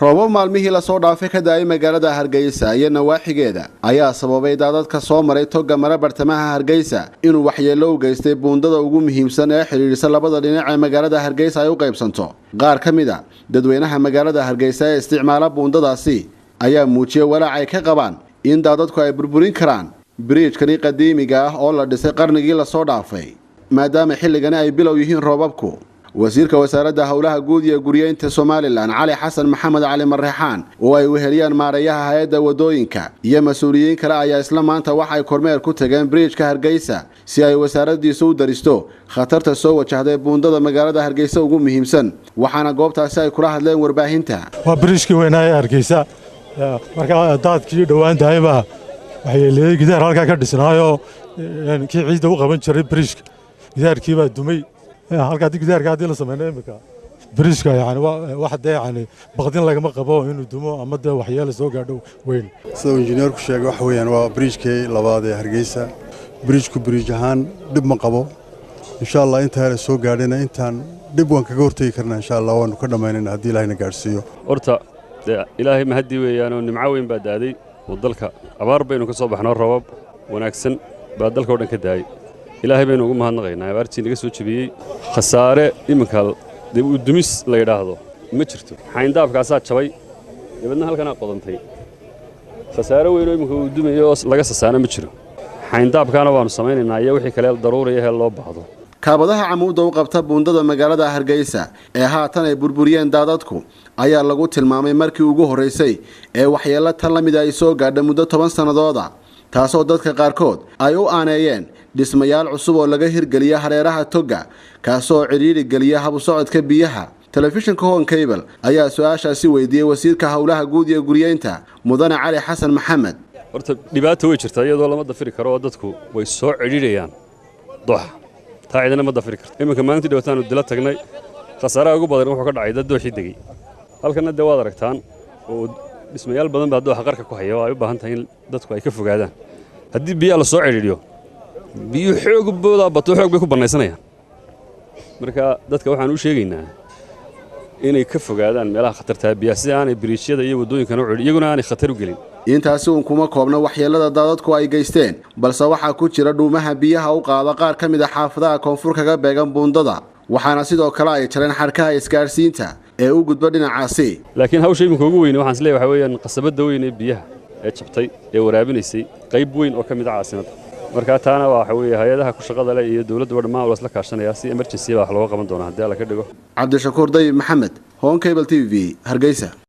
roobab maalmihii la soo dhaafay ka daayay magaalada Hargeysa iyo nawaaxigeeda ayaa sababay daadadka soo maray toga mara bartamaha Hargeysa inuu waxyeello u geystay buundada ugu muhiimsan ee xiriirisa labada dhinac ee magaalada Hargeysa ay u qaybsanto. Qaar ka mid ah dadweynaha magaalada Hargeysa ee isticmaala buundadaasi ayaa muujiyay walaac ay ka qabaan in daadadku ay burburin karaan bridge-kani qadiimiga ah oo la dhisay qarnigii la soo dhaafay maadaama xilligani ay bilow yihiin roobabku. wasiirka wasaaradda hawlaha guud iyo guryeynta Somaliland Cali Xasan Maxamed Cali Marreexaan oo ay weheliyaan maareeyaha hay'adda wadooyinka iyo mas'uuliyiin kale ayaa isla maanta waxa ay kormeer ku tageen bridge-ka Hargeysa si ay wasaaraddiisu u daristo khatarta soo wajahday buundada magaalada Hargeysa ugu muhiimsan waxaana goobtaasi ay kula hadleen warbaahinta. waa bridge-kii weynaa ee Hargeysa marka daadkii dhawaan daayba waxay leeyahay gidaar halka ka dhisnaayo kii ciidda u qaban jiray bridge-ka gidaarkii baa dumay halka gidaarka hadii la sameeyo imika bridge-ka yani waxa yani baqdin lagama qabo inuu dumo ama waxyeelo soo gaadho weyn sida injineerku sheegay wax weeyaan waa bridge-kii labaad ee Hargeysa bridge-ku bridge ahaan dib ma qabo insha Allah inta hore soo gaadhina intaan dib waan kaga hortagi karnaa insha Allah waanu ka dhamaynaa hadii Ilaahayna gaarsiiyo horta Ilaahay ma hadii weeyaan oo nimco weyn baa daaday oo dalka abaar baynu ka soo baxnaa roobab wanaagsan baa dalka oo dhan ka daayay Ilaahay baynu ugu mahadnaqaynaa abaartii naga soo jabiyay khasaare iminka dib u dumis la yiraahdo ma jirto xayndaabkaasaa jabay dibadna halkana qodantay khasaare weyn oo iminka uu dumayo laga sasaana ma jiro xayndaabkaana waanu samaynaynaa iyo wixii kale daruuri ah loo baahdo kaabadaha camuudda u qabta buundada magaalada Hargeysa ee haatan ay burburiyeen daadadku ayaa lagu tilmaamay markii ugu horeysay ee waxyeello tan la mid ah ay soo gaadhay muddo 10 sanadooda taasoo dadka qaarkood ay u aaneeyeen dhismayaal cusub oo laga hirgeliya hareeraha toga kaasoo ciriiri geliya hab socodka biyaha. telefishinka Hon Cable ayaa su'aashaasi weydiiyay wasiirka hawlaha guud iyo guryeynta Mudane Cali Xasan Maxamed. horta dhibaato way jirtaa iyadoo lama dafiri karo dadku way soo ciriirayaan doox taayidana ma dafiri karto iminka maalintii dhawtaan dila tagnay khasaaraha ugu badan wuxuu ka dhacay dad dooxii degay halkana waad aragtaan oo dhismayaal badan baa dooxa qarka ku haya oo ay u baahan tahay in dadku ay ka fogaadaan haddii biyo la soo ciriiriyo biyo xoog booda bato xoog bay ku banaysanayaan marka dadka waxaan u sheegaynaa inay ka fogaadaan meelaha khatarta biyaha si aanay biriishada iyo wadooyinka u ciriir iyaguna aanay khatar u gelin. intaasi uu kuma koobna waxyeelada daadadku ay geysteen balse waxa ku jira dhuumaha biyaha u qaada qaar ka mid ah xaafadaha koonfur kaga beegan buundada waxaana sidoo kale ay jareen xarkaha isgaarsiinta ee u gudba dhinacaasi. laakiin hawsha iminka ugu weyn waxaan isleeyahay waxa weeyaan qasabada weyn ee biyaha ee jabtay ee waraabinaysay qayb weyn oo ka mid ah caasimadda marka taana waxa weeye hay'adaha ku shaqada leh iyo dawladda wadama wala isla kaashanaya si emergency wax looga qaban doona hadii la ka dhigo. Cabdishakuur Dayib Maxamed, Hon Cable TV, Hargeysa.